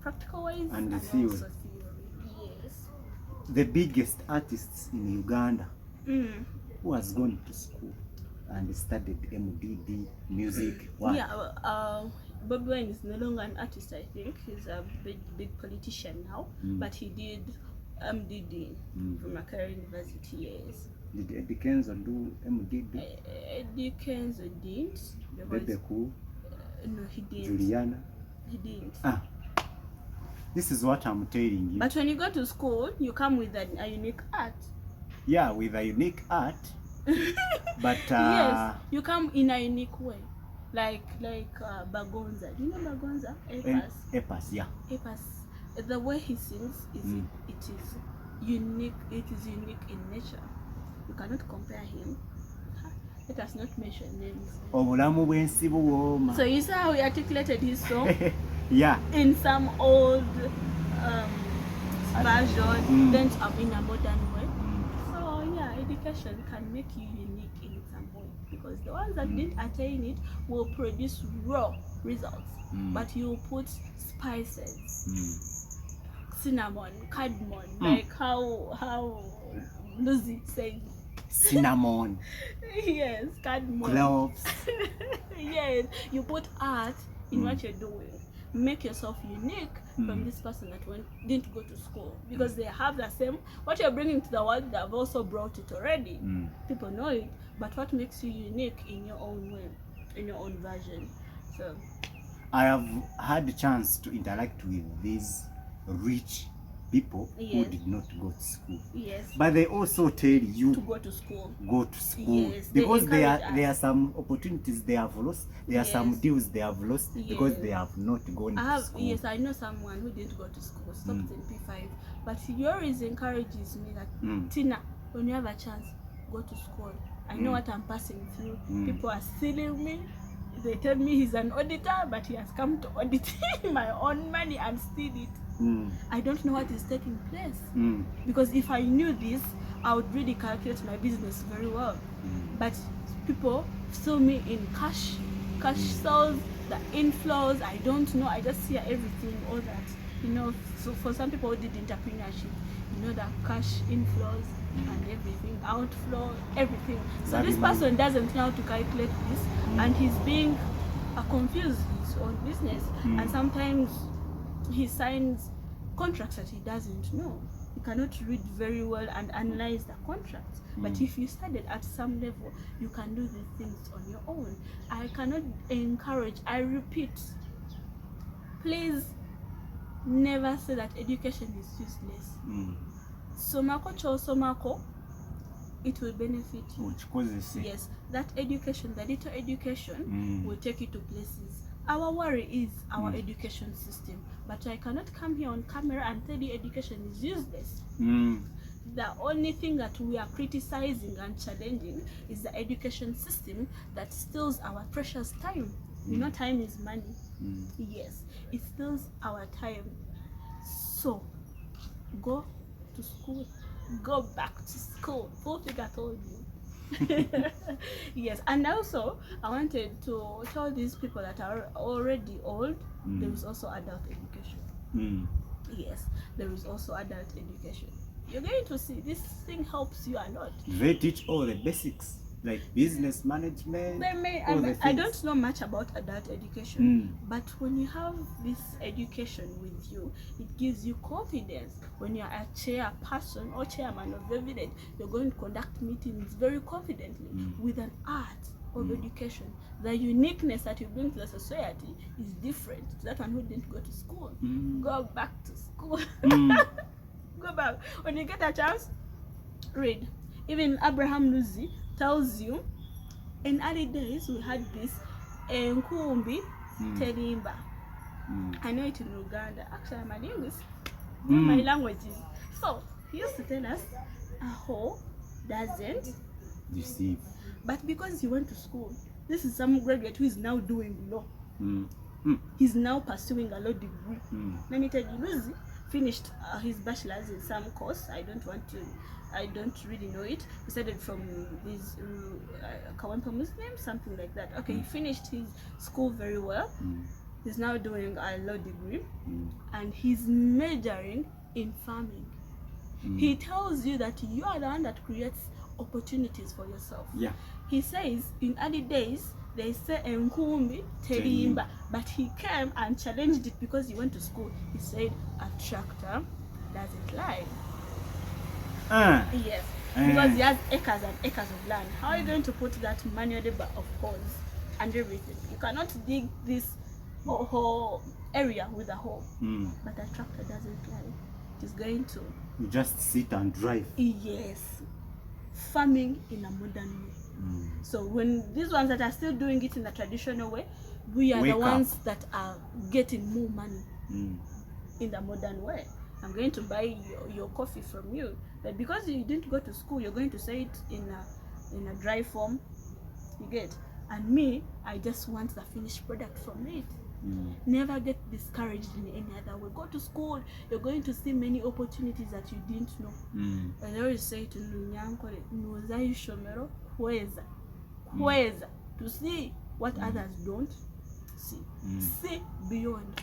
practical ways and also theory. Yes. The biggest artists in Uganda who has gone to school and studied MDD, music. What? Yeah, Bobi Wine is no longer an artist, I think. He's a big politician now, but he did MDD from Accra University, yes. Did Eddie Kenzo do MDD? Eddie Kenzo didn't. Bebe Cool? No, he didn't. Juliana? He didn't. This is what I'm telling you. But when you go to school, you come with a unique art. Yeah, with a unique art. But yes, you come in a unique way. Like Bagonza. Do you know Bagonza? Epas, yeah. Epas. The way he sings it is unique. It is unique in nature. You cannot compare him. Let us not mention names. So you see how he articulated his song? Yeah. In some old version, then in a modern way. So yeah, education can make you unique in some way, because the ones that didn't attain it will produce raw results, but you put spices, cinnamon, cardamom, like how Lucy said. Cinnamon. Yes, cardamom. Cloves. Yes, you put art in what you're doing. Make yourself unique from this person that didn't go to school, because they have the same, what you're bringing to the world, they've also brought it already. People know it, but what makes you unique in your own way, in your own version. So I have had the chance to interact with these rich people who did not go to school. Yes. But they also tell you to go to school. Go to school. Yes, because there are some opportunities they have lost. There are some deals they have lost because they have not gone to school. Yes, I know someone who didn't go to school, stopped in P5. But yours encourages me that Tina, when you have a chance, go to school. I know what I'm passing through. People are stealing me. They tell me he's an auditor, but he has come to audit my own money and steal it. I don't know what is taking place, because if I knew this, I would really calculate my business very well. But people saw me in cash sales, the inflows. I don't know. I just see everything, all that. You know, so for some people who did entrepreneurship, you know, the cash inflows and everything, outflow, everything. So this person doesn't know how to calculate this, and he's being confused in his own business, and sometimes he signs contracts that he doesn't know. He cannot read very well and analyze the contracts. But if you studied at some level, you can do these things on your own. I cannot encourage, I repeat, please never say that education is useless. Somako cho somako, it will benefit you. Yes, that education, the little education, will take you to places. Our worry is our education system, but I cannot come here on camera and tell you education is useless. The only thing that we are criticizing and challenging is the education system that steals our precious time. You know, time is money. Yes, it steals our time. So go to school, go back to school. Full figure told you. Yes, and also I wanted to tell these people that are already old, there is also adult education. Yes, there is also adult education. You're going to see this thing helps you a lot. They teach all the basics. like business management. I don't know much about adult education, but when you have this education with you, it gives you confidence. When you're a chairperson or chairman of the village, you're going to conduct meetings very confidently. With an art of education, the uniqueness that you bring to the society is different to that one who didn't go to school. Go back to school. Go back. When you get a chance, read. Even Abraham Luzi tells you, in early days we had this Nkumbi Terimba. I know it in Uganda. Actually, I'm a linguist. My languages. So he used to tell us a hoe doesn't deceive. But because he went to school, this is some graduate who is now doing law. He's now pursuing a law degree. Let me tell you, Luzi finished his bachelor's in some course. I don't really know it. He studied from this Kawampa Muslim, something like that. Okay, he finished his school very well. He's now doing a law degree, and he's majoring in farming. He tells you that you are the one that creates opportunities for yourself. Yeah. He says in early days they say Nkumbi Terimba, but he came and challenged it because he went to school. He said a tractor doesn't lie. Yes, because he has acres and acres of land. How are you going to put that manual labor of holes and everything? You cannot dig this whole area with a hole. But a tractor doesn't lie. It is going to. You just sit and drive. Yes. Farming in a modern way. So when these ones that are still doing it in the traditional way, we are the ones that are getting more money in the modern way. I'm going to buy your coffee from you, but because you didn't go to school, you're going to say it in a dry form. You get? And me, I just want the finished product from it. Never get discouraged in any other way. Go to school, you're going to see many opportunities that you didn't know. And I always say to Nunyankore, Nuzai Shomero, Kweza, to see what others don't see. See beyond.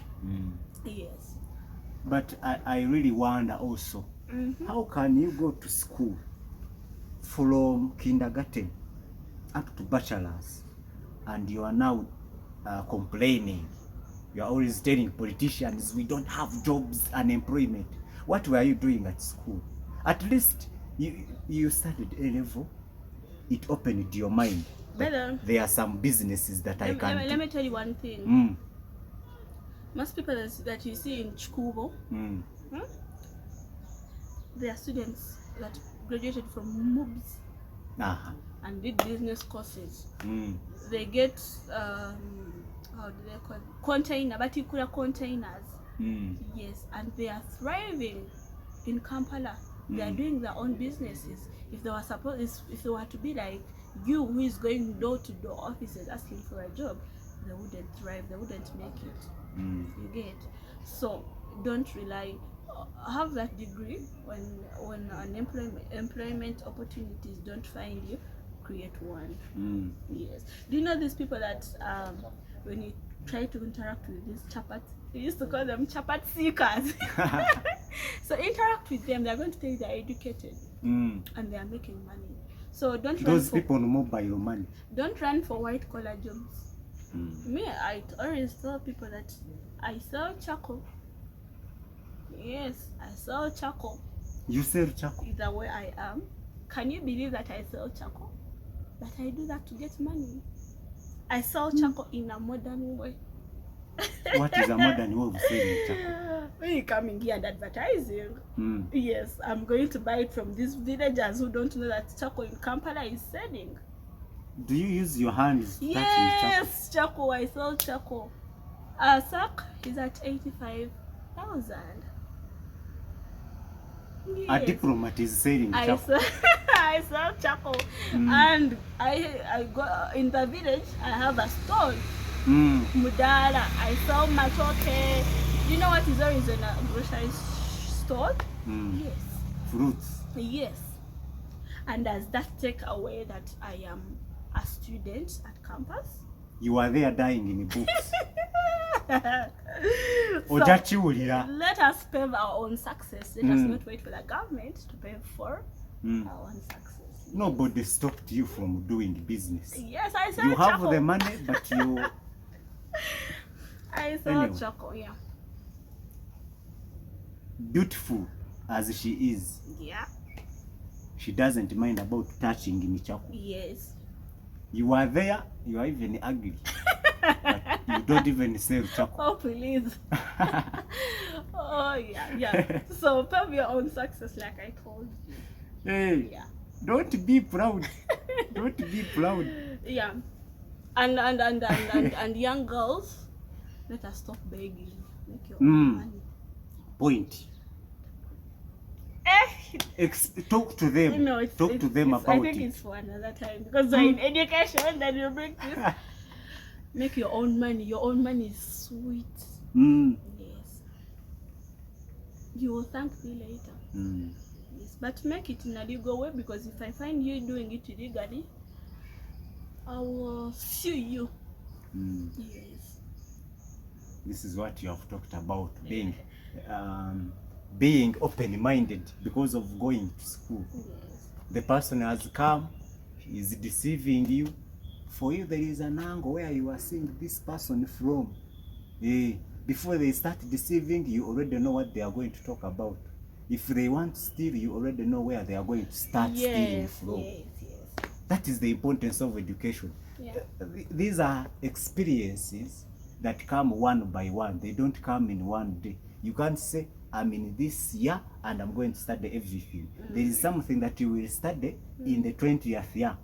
Yes. But I really wonder also, how can you go to school from kindergarten up to bachelor's and you are now complaining? You are always telling politicians we don't have jobs, unemployment. What were you doing at school? At least you studied A level. It opened your mind. There are some businesses that I can do. Let me tell you one thing. Most people that you see in Chikubo, they are students that graduated from MUBS and did business courses. They get how do they call it? Container, particular containers. Yes, and they are thriving in Kampala. They are doing their own businesses. If they were to be like you, who is going door to door offices asking for a job, they wouldn't thrive. They wouldn't make it. You get? So don't rely. Have that degree. When employment opportunities don't find you, create one. Yes. Do you know these people that when you try to interact with these chapats, we used to call them chapat seekers. So interact with them. They're going to tell you they're educated and they are making money. So don't run those people mobile money. Don't run for white collar jobs. Me, I always tell people that I sell charcoal. Yes, I sell charcoal. You sell charcoal? The way I am. Can you believe that I sell charcoal? But I do that to get money. I sell charcoal in a modern way. What is a modern way of selling charcoal? When you coming here and advertising, yes, I'm going to buy it from these villagers who don't know that charcoal in Kampala is selling. Do you use your hands? Yes, charcoal. I sell charcoal. A sack is at 85,000. Yes. A diplomat is selling charcoal. I sell charcoal, and I go in the village. I have a stall. Mudala. I sell matoke. You know what is always in a grocery store? Yes. Fruits. Yes. And does that take away that I am a student at campus? You are there dying in books. So, let us pave our own success. Let us not wait for the government to pay for our own success. Nobody stopped you from doing business. Yes, I saw You have chocolate. the money, but you... I saw Anyway. chocolate, yeah. Beautiful as she is, Yeah. she doesn't mind about touching Michako. Yes. You are there, you are even ugly. But you don't even sell chocolate. Oh, please. Oh, yeah. So, pave your own success, like I told you. Hey, Yeah. don't be proud. Don't be proud. Yeah. And young girls, let us stop begging. Make your own money. Point. Eh. Talk to them. No, Talk to them about I think it. it's for another time, because we're in education, then you bring this. Make your own money. Your own money is sweet. Yes. You will thank me later. Yes, but make it in a legal way, because if I find you doing it illegally, I will sue you. Yes. This is what you have talked about, being open-minded because of going to school. Yes. The person has come, he is deceiving you. For you, there is an angle where you are seeing this person from. Before they start deceiving, you already know what they are going to talk about. If they want to steal, you already know where they are going to start stealing from. Yes. That is the importance of education. Yeah. These are experiences that come one by one. They don't come in one day. You can't say, I'm in this year and I'm going to study everything. There is something that you will study in the 20th year.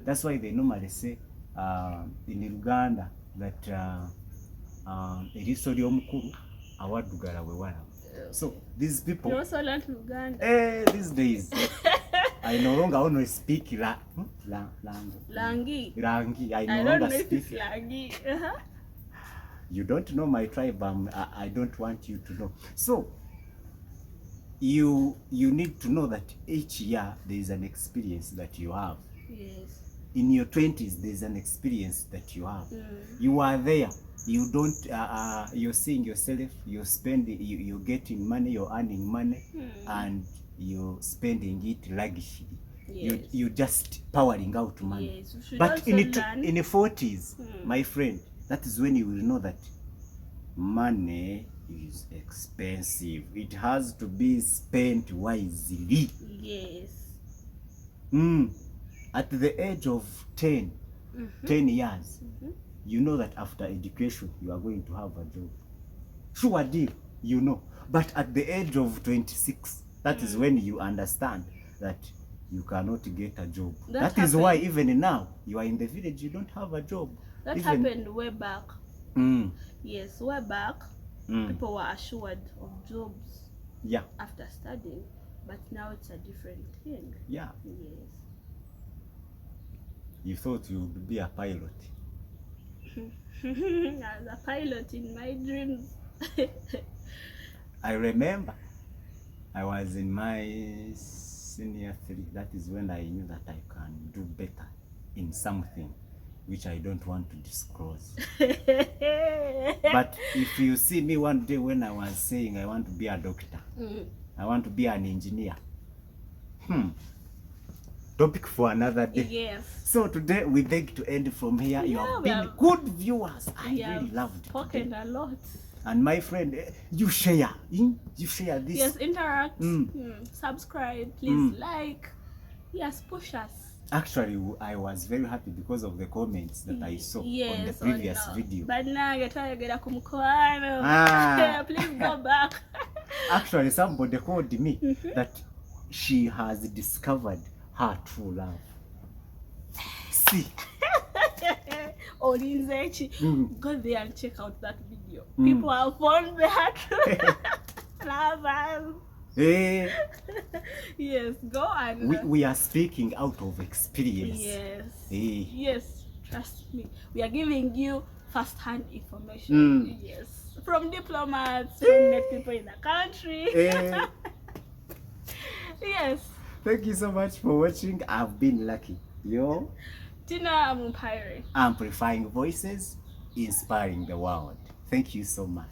That's why they normally say in Uganda that eriso ly'omukulu awaddugala we walaba. So these people, You also learned Uganda. these days, I no longer only speak Langi. Rangi. I no I don't longer know if speak. it's Langi. You don't know my tribe. I don't want you to know. So you need to know that each year there is an experience that you have. Yes. In your 20s, there's an experience that you have. You are there. You don't. You're seeing yourself. You're spending. You're getting money. You're earning money, and you're spending it lavishly. Yes. You're just powering out money. Yes. You should But also in learn. the 40s, my friend, that is when you will know that money is expensive. It has to be spent wisely. Yes. At the age of 10 years, you know that after education, you are going to have a job. Sure deal, you know. But at the age of 26, that is when you understand that you cannot get a job. That is why even now, you are in the village, you don't have a job. That happened way back. Yes, way back, people were assured of jobs after studying, but now it's a different thing. Yeah. Yes. You thought you would be a pilot. As a pilot in my dreams. I remember I was in my senior 3. That is when I knew that I can do better in something which I don't want to disclose. But if you see me one day when I was saying I want to be a doctor, I want to be an engineer. Topic for another day. Yes. So today we beg to end from here. You have been good viewers. I really loved it. Spoken a lot. And my friend, you share. You share this. Yes, interact. Subscribe, please like. Yes, push us. Actually, I was very happy because of the comments that I saw on the previous video. But now you're trying to get a please go back. Actually, somebody called me that she has discovered her true love. See. Go there and check out that video. People have found their true lovers. Yes, go and we are speaking out of experience. Yes. Yes, trust me. We are giving you first-hand information. Yes, from diplomats, from net people in the country. Yes. Thank you so much for watching. I've been Lucky. Yo, Tinah Mumpire. Amplifying voices, inspiring the world. Thank you so much.